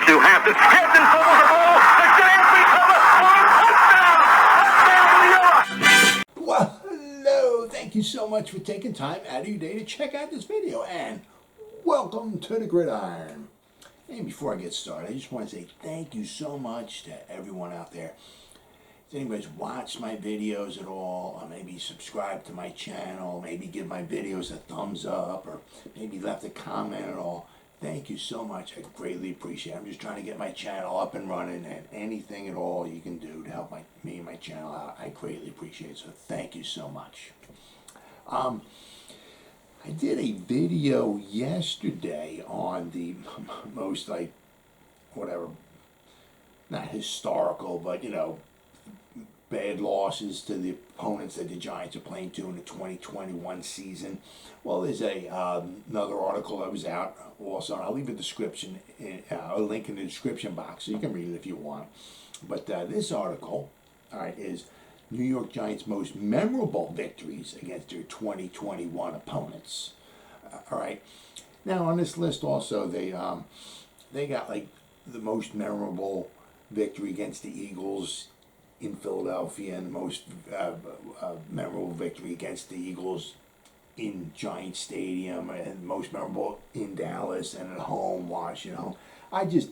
to Hampton. Hampton fumbles the ball. The Giants recover for a touchdown. Well, hello. Thank you so much for taking time out of your day to check out this video. And welcome to the Gridiron. And before I get started, I just want to say thank you so much to everyone out there. If anybody's watched my videos at all, or maybe subscribe to my channel, maybe give my videos a thumbs up, or maybe left a comment at all, thank you so much. I greatly appreciate it. I'm just trying to get my channel up and running, and anything at all you can do to help me and my channel out, I greatly appreciate it. So thank you so much. I did a video yesterday on the most, like, whatever, not historical, but, you know, bad losses to the opponents that the Giants are playing to in the 2021 season. Well, there's another article that was out also. I'll leave a description, a link in the description box, so you can read it if you want. But this article, all right, is New York Giants' most memorable victories against their 2021 opponents. All right. Now on this list also, they got like the most memorable victory against the Eagles in Philadelphia, and the most memorable victory against the Eagles in Giant Stadium, and most memorable in Dallas and at home, Washington. The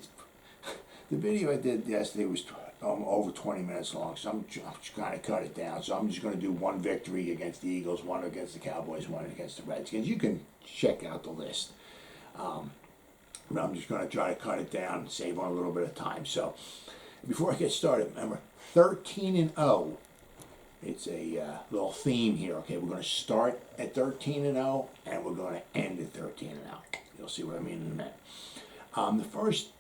video I did yesterday was over 20 minutes long, so I'm just going to cut it down. So I'm just going to do one victory against the Eagles, one against the Cowboys, one against the Redskins. You can check out the list. But I'm just going to try to cut it down and save on a little bit of time. So before I get started, remember, 13-0. It's a little theme here. Okay, we're going to start at 13-0, and we're going to end at 13-0. You'll see what I mean in a minute. The first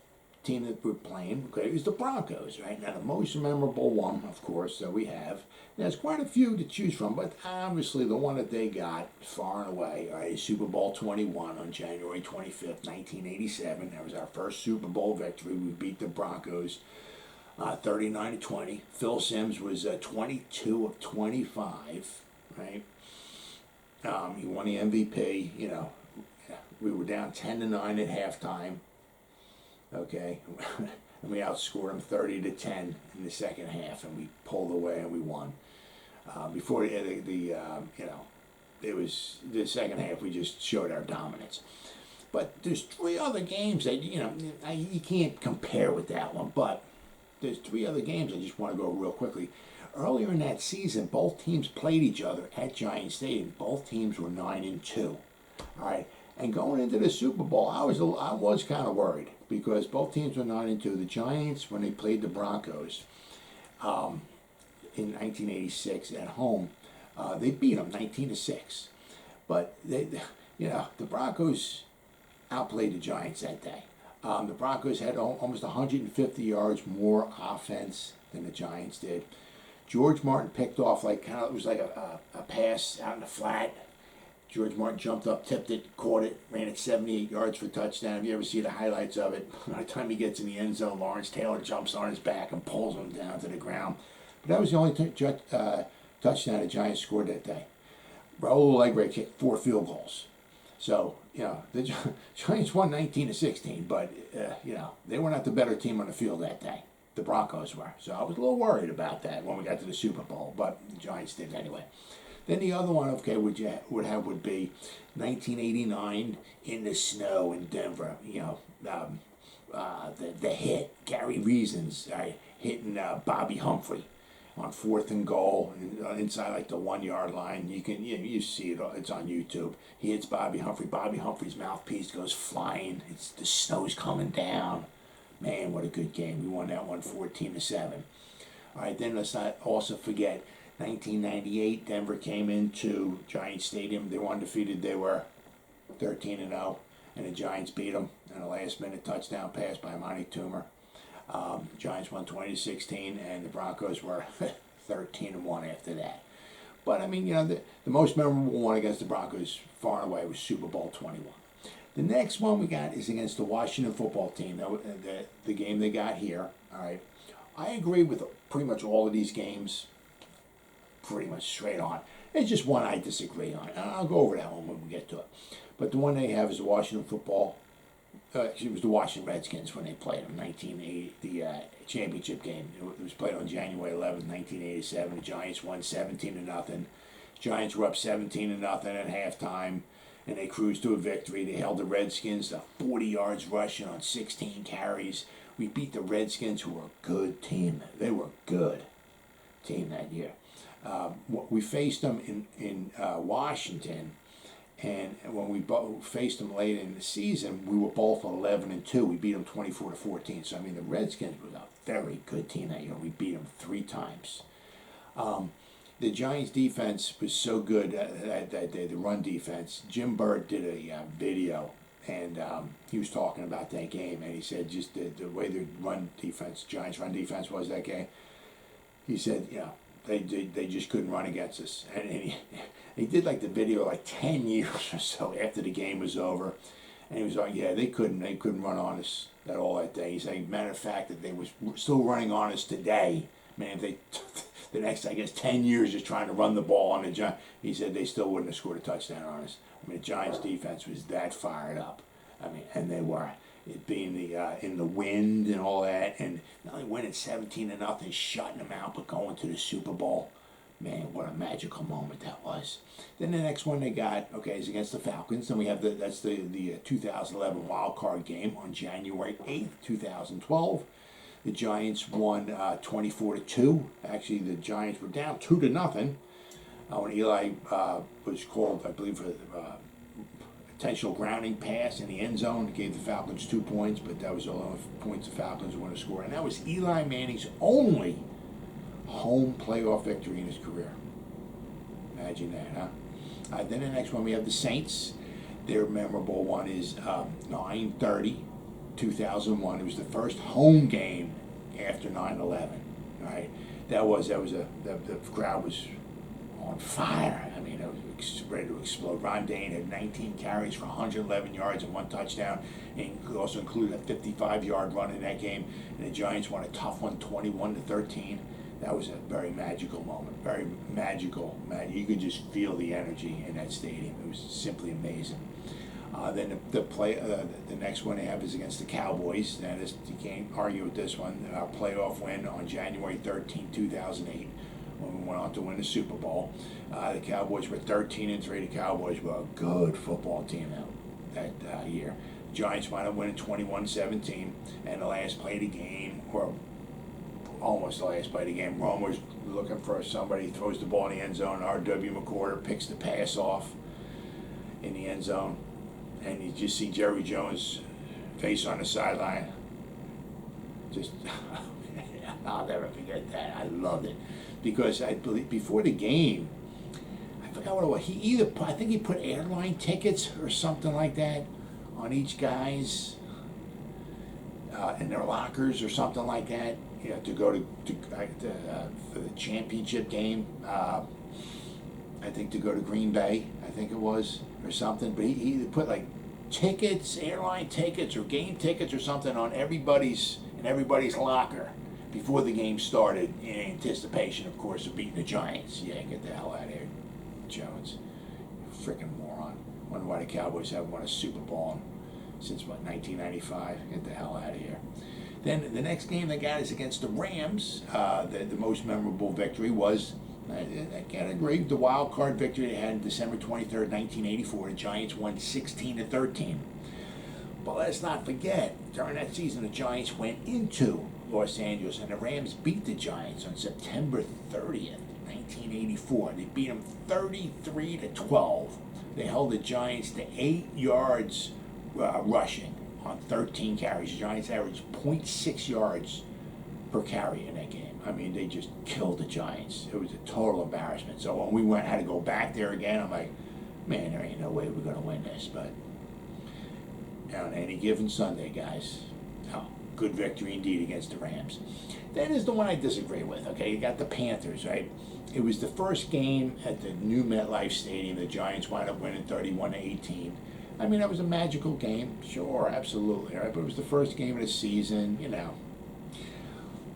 team that we're playing, okay, is the Broncos, right? Now, the most memorable one, of course, that we have. There's quite a few to choose from, but obviously the one that they got far and away, all right, is Super Bowl 21 on January 25th, 1987. That was our first Super Bowl victory. We beat the Broncos 39-20. Phil Simms was 22 of 25, right? He won the MVP. You know, we were down 10-9 at halftime. Okay, and we outscored them 30-10 in the second half, and we pulled away and we won. Before it was the second half, we just showed our dominance. But there's three other games that you can't compare with that one, but there's three other games I just want to go real quickly. Earlier in that season, both teams played each other at Giant Stadium. Both teams were 9-2. All right, and going into the Super Bowl, I was kind of worried because both teams were 9-2. The Giants, when they played the Broncos in 1986 at home, they beat them 19-6. But the Broncos outplayed the Giants that day. The Broncos had almost 150 yards more offense than the Giants did. George Martin picked off it was like a pass out in the flat. George Martin jumped up, tipped it, caught it, ran it 78 yards for a touchdown. If you ever see the highlights of it, by the time he gets in the end zone, Lawrence Taylor jumps on his back and pulls him down to the ground. But that was the only touchdown the Giants scored that day. Raul Allegre kicked 4 field goals. So, the Giants won 19-16, but, they were not the better team on the field that day. The Broncos were. So I was a little worried about that when we got to the Super Bowl, but the Giants did anyway. Then the other one, okay, would be 1989 in the snow in Denver. The hit, Gary Reasons hitting Bobby Humphrey on 4th and goal inside like the 1 yard line. You see it. It's on YouTube. He hits Bobby Humphrey. Bobby Humphrey's mouthpiece goes flying. The snow's coming down. Man, what a good game. We won that one 14-7. All right, then let's not also forget 1998. Denver came into Giant Stadium. They were undefeated. They were 13-0, and the Giants beat them in a last-minute touchdown pass by Monty Toomer. Giants won 20-16, and the Broncos were 13-1 after that. But, the most memorable one against the Broncos far and away was Super Bowl 21. The next one we got is against the Washington football team, the game they got here. All right, I agree with pretty much all of these games, pretty much straight on. There's just one I disagree on. I'll go over that one when we get to it. But the one they have is the Washington football it was the Washington Redskins when they played them, 1980, the championship game. It was played on January 11th, 1987. The Giants won 17-0. Giants were up 17-0 at halftime, and they cruised to a victory. They held the Redskins to 40 yards rushing on 16 carries. We beat the Redskins, who were a good team. They were a good team that year. We faced them in Washington, and when we faced them late in the season, we were both 11-2. We beat them 24-14. So I mean, the Redskins was a very good team that year. We beat them 3 times. The Giants' defense was so good that day, the run defense. Jim Bird did a video, and he was talking about that game, and he said just the way the Giants' run defense was that game. He said, they just couldn't run against us. And he did like the video like 10 years or so after the game was over. And he was like, yeah, they couldn't run on us at all that day. He's like, matter of fact, that they was still running on us today. Man, if they the next, I guess, 10 years just trying to run the ball on the Giants, he said they still wouldn't have scored a touchdown on us. I mean, the Giants' defense was that fired up. I mean, and they were. It being in the wind and all that, and not only winning 17-0, shutting them out, but going to the Super Bowl. Man, what a magical moment that was. Then the next one they got, is against the Falcons. Then we have that's the 2011 wild card game on January 8th, 2012. The Giants won 24-2. Actually, the Giants were down 2-0 when Eli was called, I believe, for intentional grounding pass in the end zone. It gave the Falcons 2 points, but that was all the points the Falcons were going to score. And that was Eli Manning's only home playoff victory in his career. Imagine that, huh? Then the next one, we have the Saints. Their memorable one is 9/30, 2001. It was the first home game after 9/11. Right? The crowd was on fire. I mean, it was ready to explode. Ron Dane had 19 carries for 111 yards and 1 touchdown, and also included a 55-yard run in that game. And the Giants won a tough one, 21-13. That was a very magical moment. Very magical. You could just feel the energy in that stadium. It was simply amazing. Then the next one they have is against the Cowboys. You can't argue with this one. Our playoff win on January 13, 2008, when we went on to win the Super Bowl. The Cowboys were 13-3. The Cowboys were a good football team that year. Giants wound up winning 21-17, and the last play of the game, or almost the last play of the game, Romer's looking for somebody, throws the ball in the end zone. R.W. McCorder picks the pass off in the end zone, and you just see Jerry Jones' face on the sideline. Just, I'll never forget that. I loved it. Because I believe before the game, I forgot what it was. I think he put airline tickets or something like that on each guy's in their lockers or something like that. To go for the championship game. I think to go to Green Bay. I think it was or something. But he put like tickets, airline tickets, or game tickets or something on everybody's locker before the game started, in anticipation, of course, of beating the Giants. Yeah, get the hell out of here, Jones. Freaking moron. Wonder why the Cowboys haven't won a Super Bowl since, 1995? Get the hell out of here. Then the next game they got is against the Rams. The most memorable victory was, I can't agree, the wild card victory they had on December 23rd, 1984. The Giants won 16-13. But let's not forget, during that season, the Giants went into Los Angeles, and the Rams beat the Giants on September 30th, 1984. They beat them 33-12. They held the Giants to 8 yards rushing on 13 carries. The Giants averaged 0.6 yards per carry in that game. I mean, they just killed the Giants. It was a total embarrassment. So when we had to go back there again, I'm like, man, there ain't no way we're going to win this. But on any given Sunday, guys, good victory indeed against the Rams. Then is the one I disagree with, okay? You got the Panthers, right? It was the first game at the new MetLife Stadium. The Giants wound up winning 31-18. I mean, that was a magical game. Sure, absolutely, all right? But it was the first game of the season,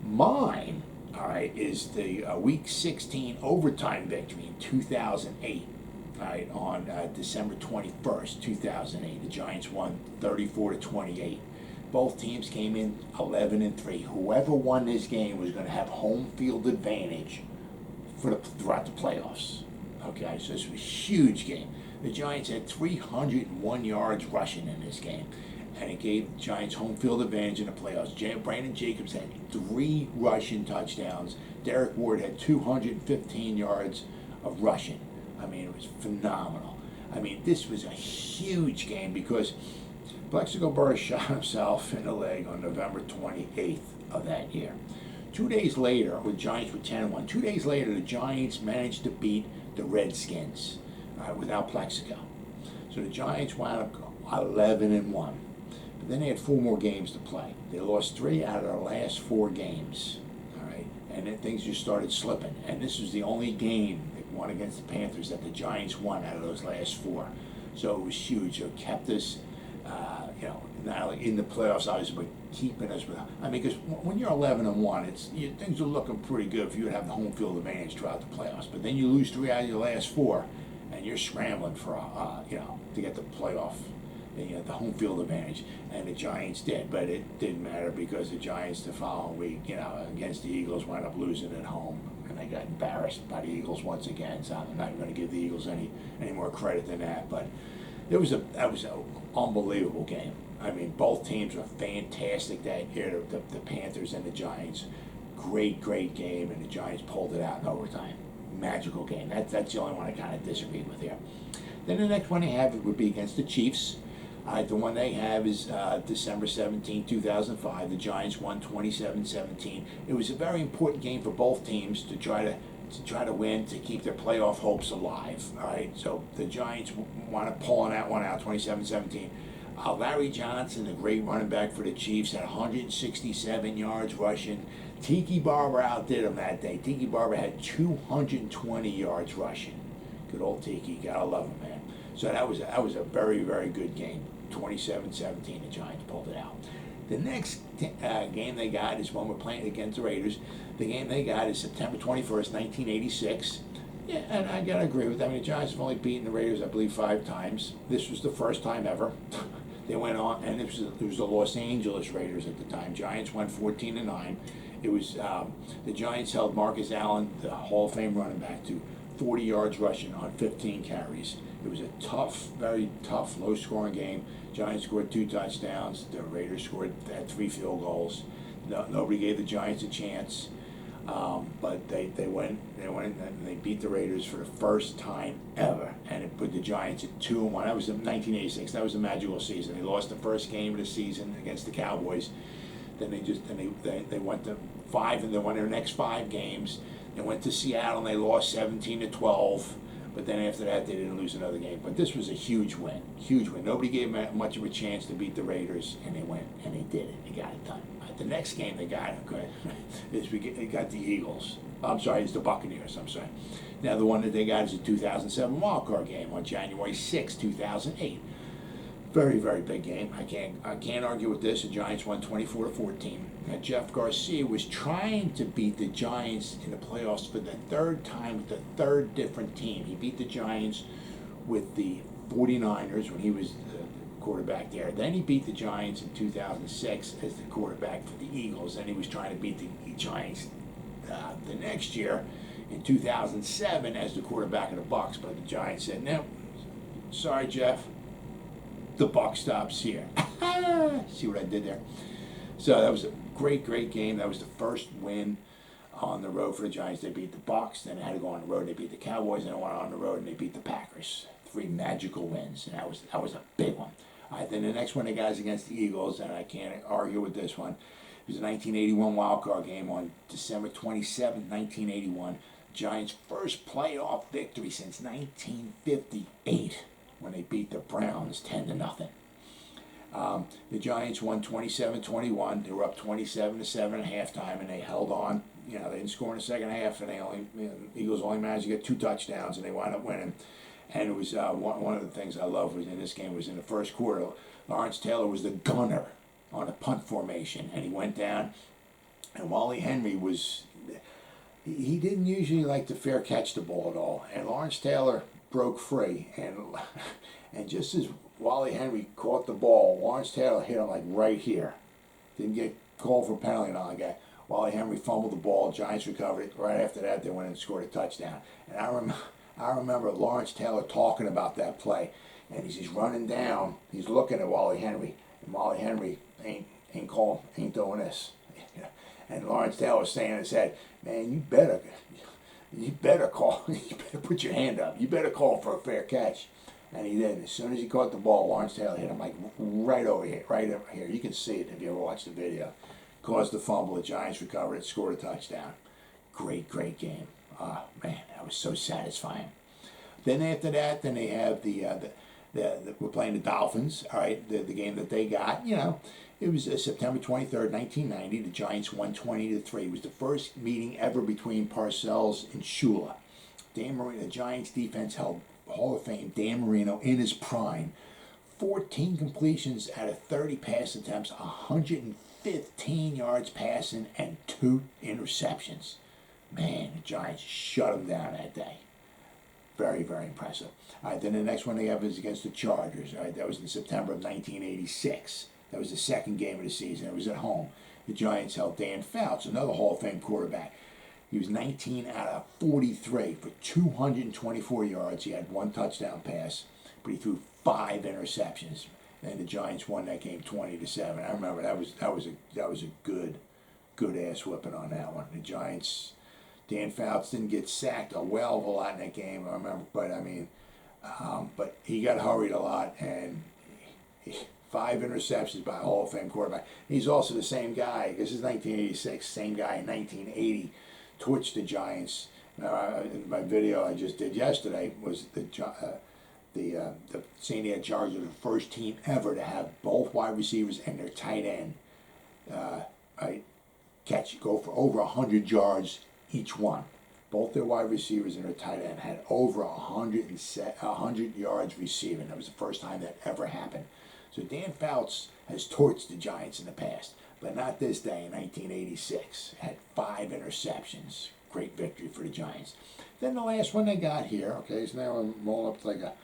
Mine, all right, is the Week 16 overtime victory in 2008 All right, on December 21st, 2008, the Giants won 34-28. Both teams came in 11-3. Whoever won this game was going to have home field advantage throughout the playoffs. Okay, so this was a huge game. The Giants had 301 yards rushing in this game, and it gave the Giants home field advantage in the playoffs. Brandon Jacobs had 3 rushing touchdowns. Derek Ward had 215 yards of rushing. I mean, it was phenomenal. I mean, this was a huge game because Plexico Burress shot himself in the leg on November 28th of that year. 2 days later, the Giants were 10-1. 2 days later, the Giants managed to beat the Redskins without Plexico. So the Giants wound up 11-1. But then they had 4 more games to play. They lost 3 out of their last 4 games. All right, and then things just started slipping. And this was the only game they won against the Panthers that the Giants won out of those last 4. So it was huge. So it kept us, not only in the playoffs, obviously, but keeping us with. I mean, because when you're 11-1, things are looking pretty good if you would have the home field advantage throughout the playoffs. But then you lose 3 out of your last 4, and you're scrambling for to get the playoff, the home field advantage. And the Giants did, but it didn't matter because the Giants the following week, against the Eagles, wound up losing at home, and they got embarrassed by the Eagles once again. So I'm not even going to give the Eagles any more credit than that, but. That was an unbelievable game. I mean, both teams were fantastic that year, the Panthers and the Giants. Great game, and the Giants pulled it out in overtime. Magical game. That's the only one I kind of disagree with here. Then the next one they have would be against the Chiefs. The one they have is December 17, 2005. The Giants won 27-17. It was a very important game for both teams to try to win, to keep their playoff hopes alive. All right, so the Giants want to pull that one out, 27-17. Larry Johnson, the great running back for the Chiefs, had 167 yards rushing. Tiki Barber outdid him that day. Tiki Barber had 220 yards rushing. Good old Tiki, gotta love him, man. So that was a very, very good game. 27-17, the Giants pulled it out. The next game they got is when we're playing against the Raiders. The game they got is September 21st, 1986. Yeah, and I got to agree with that. I mean, the Giants have only beaten the Raiders, I believe, 5 times. This was the first time ever. They went on, and it was the Los Angeles Raiders at the time. Giants went 14-9. It was the Giants held Marcus Allen, the Hall of Fame running back, to 40 yards rushing on 15 carries. It was a tough, very tough, low-scoring game. Giants scored 2 touchdowns. The Raiders had 3 field goals. Nobody gave the Giants a chance, but they went and they beat the Raiders for the first time ever, and it put the Giants at 2-1. That was in 1986. That was a magical season. They lost the first game of the season against the Cowboys. Then they went to 5, and they won their next 5 games. They went to Seattle and they lost 17-12. But then after that, they didn't lose another game. But this was a huge win. Huge win. Nobody gave them much of a chance to beat the Raiders, and they went, and they did it. They got it done. The next game they got, is they got the Eagles. I'm sorry, it's the Buccaneers, I'm sorry. Now, the one that they got is a 2007 wildcard game on January 6, 2008. Very, very big game. I can't argue with this. The Giants won 24-14. Now, Jeff Garcia was trying to beat the Giants in the playoffs for the 3rd time with the 3rd different team. He beat the Giants with the 49ers when he was the quarterback there. Then he beat the Giants in 2006 as the quarterback for the Eagles. Then he was trying to beat the Giants the next year in 2007 as the quarterback of the Bucs. But the Giants said, no, sorry, Jeff. The buck stops here. See what I did there? So that was a great game. That was the first win on the road for the Giants. They beat the Bucs. Then they had to go on the road. They beat the Cowboys. Then they went on the road and they beat the Packers. 3 magical wins, and that was a big one. All right, then the next one they got is against the Eagles, and I can't argue with this one. It was a 1981 wildcard game on December 27, 1981. Giants' first playoff victory since 1958. When they beat the Browns 10-0. The Giants won 27-21. They were up 27-7 at halftime, and they held on. They didn't score in the second half, and the Eagles only managed to get 2 touchdowns, and they wound up winning. And it was one of the things I loved was in this game was in the first quarter, Lawrence Taylor was the gunner on a punt formation, and he went down, and Wally Henry he didn't usually like to fair catch the ball at all, and Lawrence Taylor broke free, and just as Wally Henry caught the ball, Lawrence Taylor hit him like right here. Didn't get called for penalty on the guy. Wally Henry fumbled the ball. Giants recovered it. Right after that, they went and scored a touchdown. And I remember Lawrence Taylor talking about that play. And he's running down. He's looking at Wally Henry, and Wally Henry ain't doing this. And Lawrence Taylor saying in his head, "Man, you better call. You better put your hand up. You better call for a fair catch." And he did. As soon as he caught the ball, Lawrence Taylor hit him like right over here. You can see it if you ever watch the video. Caused the fumble. The Giants recovered it, scored a touchdown. Great game. Oh, man, that was so satisfying. Then after that, then they have we're playing the Dolphins. All right, the game that they got. You know, it was September 23rd, 1990. The Giants won 20-3. It was the first meeting ever between Parcells and Shula. Dan Marino, the Giants defense held Hall of Fame Dan Marino in his prime. 14 completions out of 30 pass attempts, 115 yards passing, and 2 interceptions. Man, the Giants shut him down that day. Very impressive. All right, then the next one they have is against the Chargers. All right, that was in September of 1986. That was the second game of the season. It was at home. The Giants held Dan Fouts, another Hall of Fame quarterback. He was 19 out of 43 for 224 yards. He had 1 touchdown pass, but he threw 5 interceptions. And the Giants won that game 20-7. I remember that was a good ass whipping on that one. The Giants, Dan Fouts didn't get sacked a well of a lot in that game. I remember, but he got hurried a lot, and 5 interceptions by a Hall of Fame quarterback. He's also the same guy. This is 1986. Same guy in 1980. Torched the Giants. My video I just did yesterday was the San Diego Chargers are the first team ever to have both wide receivers and their tight end go for over 100 yards each one. Both their wide receivers and their tight end had over 100 yards receiving. That was the first time that ever happened. So Dan Fouts has torched the Giants in the past, but not this day in 1986. Had 5 interceptions. Great victory for the Giants. Then the last one they got here, okay, so now I'm rolling up to like a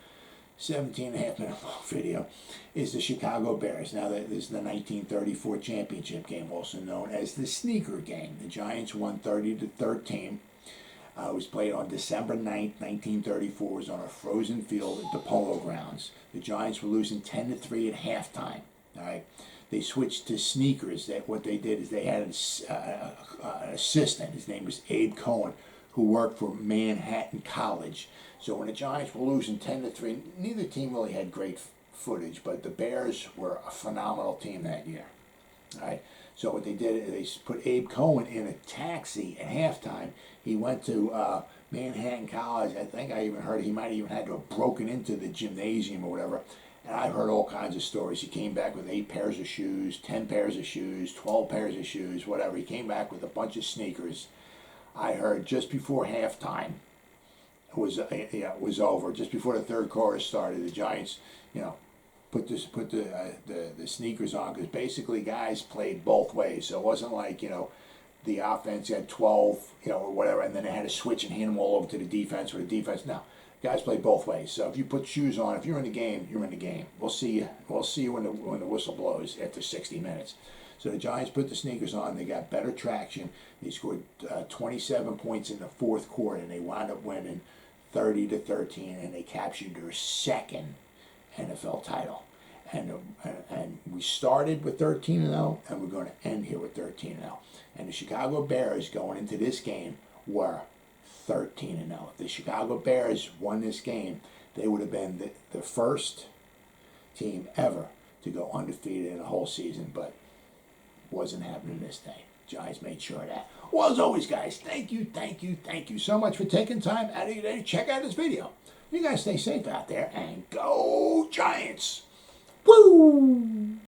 17.5 minute video, is the Chicago Bears. Now, this is the 1934 championship game, also known as the sneaker game. The Giants won 30-13. It was played on December 9th, 1934. It was on a frozen field at the Polo Grounds. The Giants were losing 10-3 at halftime. All right, they switched to sneakers. What they did is they had an assistant. His name was Abe Cohen, who worked for Manhattan College. So when the Giants were losing 10-3, neither team really had great footage, but the Bears were a phenomenal team that year. All right. So what they did, they put Abe Cohen in a taxi at halftime. He went to Manhattan College. I think I even heard he might even had to have broken into the gymnasium or whatever. And I've heard all kinds of stories. He came back with 8 pairs of shoes, 10 pairs of shoes, 12 pairs of shoes, whatever. He came back with a bunch of sneakers. I heard just before halftime was over, just before the third quarter started, the Giants, put the sneakers on, because basically guys played both ways. So it wasn't like the offense had 12 or whatever, and then they had to switch and hand them all over to the defense, or the defense. No, guys play both ways. So if you put shoes on, if you're in the game, you're in the game. We'll see you when the whistle blows after 60 minutes. So the Giants put the sneakers on. They got better traction. They scored 27 points in the fourth quarter, and they wound up winning 30-13, and they captured their second NFL title. And we started with 13-0, and we're going to end here with 13-0. And the Chicago Bears going into this game were 13-0. If the Chicago Bears won this game, they would have been the first team ever to go undefeated in a whole season, but wasn't happening this day. Giants made sure of that. Well, as always, guys, thank you so much for taking time out of your day to check out this video. You guys stay safe out there, and go Giants! Woo!